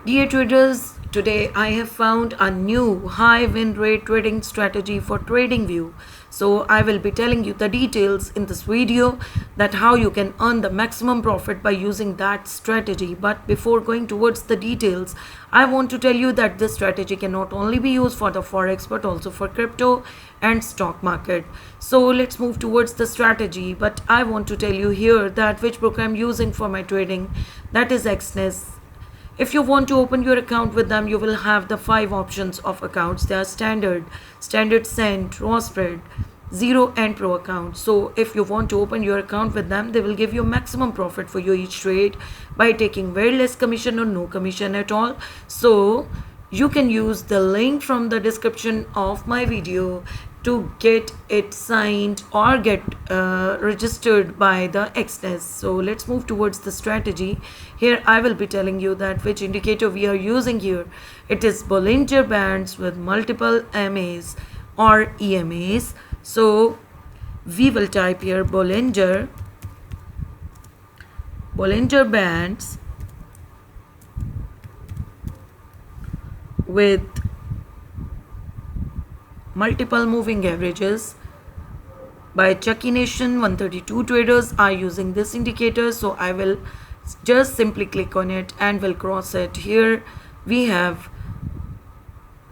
Dear traders, today I have found a new high win rate trading strategy for TradingView. So I will be telling you the details in this video that how you can earn the maximum profit by using that strategy. But before going towards the details, I want to tell you that this strategy can not only be used for the Forex but also for crypto and stock market. So let's move towards the strategy. But I want to tell you here that which program I'm using for my trading, that is XNES. If you want to open your account with them, you will have the 5 options of accounts. They are standard cent, raw spread, zero and pro account. So if you want to open your account with them, they will give you maximum profit for you each trade by taking very less commission or no commission at all. So you can use the link from the description of my video to get it signed or get registered by the XNES. So let's move towards the strategy. Here I will be telling you that which indicator we are using here. It is Bollinger Bands with multiple MAs or EMAs. So we will type here Bollinger Bands with multiple moving averages by Chucky Nation. 132 traders are using this indicator, so I will just simply click on it and will cross it. Here we have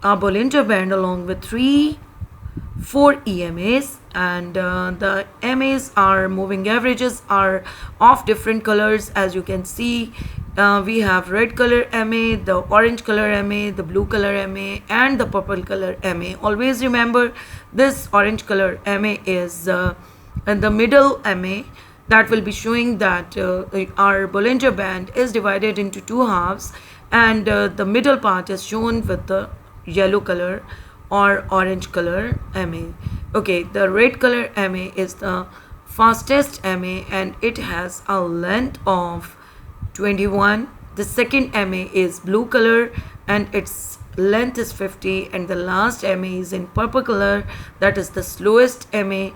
a Bollinger Band along with 4 EMAs, and the MAs are moving averages are of different colors. As you can see, we have red color MA, the orange color MA, the blue color MA, and the purple color MA. Always remember this orange color MA is and the middle MA that will be showing that our Bollinger Band is divided into 2 halves, and the middle part is shown with the yellow color or orange color MA. Okay, the red color MA is the fastest MA and it has a length of 21. The second MA is blue color and its length is 50, and the last MA is in purple color, that is the slowest MA,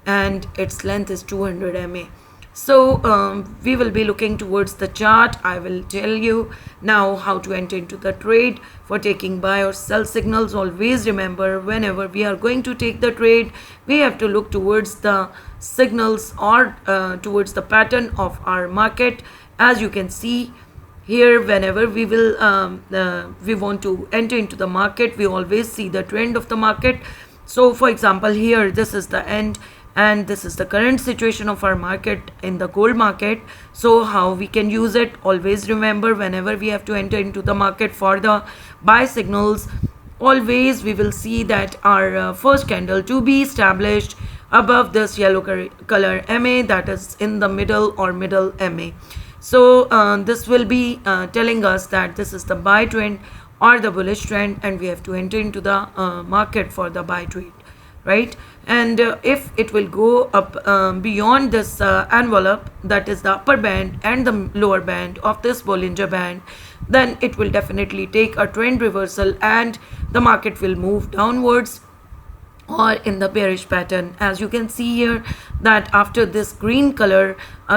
and its length is 200 MA. So we will be looking towards the chart. I will tell you now how to enter into the trade for taking buy or sell signals. Always remember, whenever we are going to take the trade, we have to look towards the signals or towards the pattern of our market. As you can see here, whenever we want to enter into the market, we always see the trend of the market. So for example, here this is the end and this is the current situation of our market in the gold market. So how we can use it? Always remember, whenever we have to enter into the market for the buy signals, always we will see that our first candle to be established above this yellow color MA, that is in the middle or middle MA. So this will be telling us that this is the buy trend or the bullish trend, and we have to enter into the market for the buy trade, right? And if it will go up beyond this envelope, that is the upper band and the lower band of this Bollinger Band, then it will definitely take a trend reversal and the market will move downwards or in the bearish pattern. As you can see here, that after this green color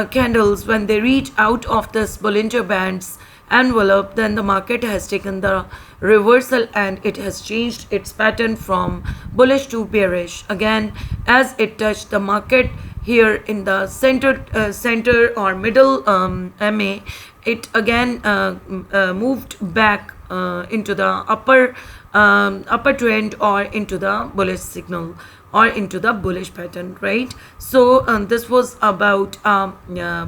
candles, when they reach out of this Bollinger Bands envelope, then the market has taken the reversal and it has changed its pattern from bullish to bearish. Again, as it touched the market here in the center or middle MA, it again moved back into the upper trend or into the bullish signal or into the bullish pattern, right? So this was about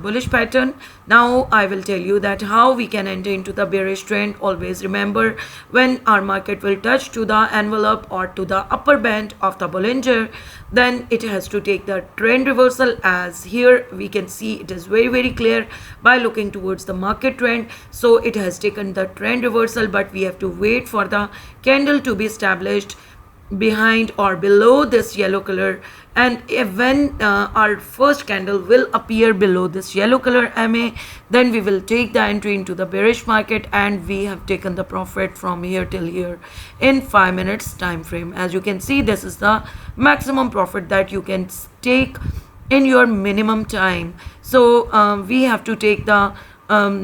bullish pattern. Now I will tell you that how we can enter into the bearish trend. Always remember, when our market will touch to the envelope or to the upper band of the Bollinger, then it has to take the trend reversal. As here we can see, it is very clear by looking towards the market trend. So it has taken the trend reversal, but we have to wait for the candle to be established behind or below this yellow color, and when our first candle will appear below this yellow color MA, then we will take the entry into the bearish market, and we have taken the profit from here till here in 5 minutes time frame. As you can see, this is the maximum profit that you can take in your minimum time. So we have to take the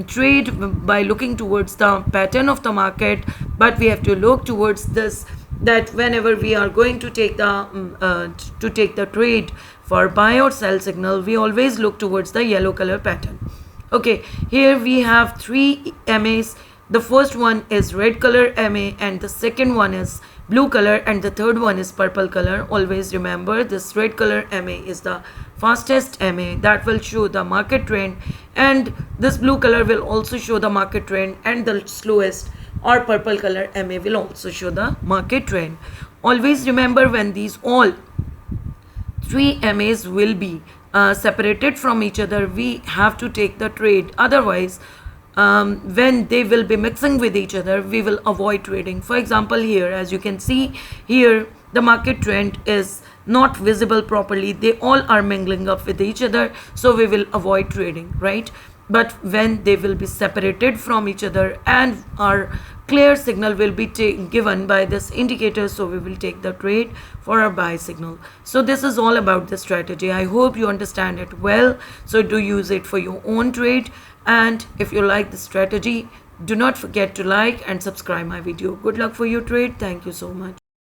trade by looking towards the pattern of the market, but we have to look towards this, that whenever we are going to take the trade for buy or sell signal, we always look towards the yellow color pattern. Okay, here we have three MAs. The first one is red color MA, and the second one is blue color, and the third one is purple color. Always remember, this red color MA is the fastest MA that will show the market trend, and this blue color will also show the market trend, and the slowest or purple color MA will also show the market trend. Always remember, when these all three MAs will be separated from each other, we have to take the trade. Otherwise, when they will be mixing with each other, we will avoid trading. For example, here, as you can see here, the market trend is not visible properly. They all are mingling up with each other, so we will avoid trading, right? But when they will be separated from each other and our clear signal will be given by this indicator, so we will take the trade for our buy signal. So this is all about the strategy. I hope you understand it well. So do use it for your own trade, and if you like the strategy, do not forget to like and subscribe my video. Good luck for your trade. Thank you so much.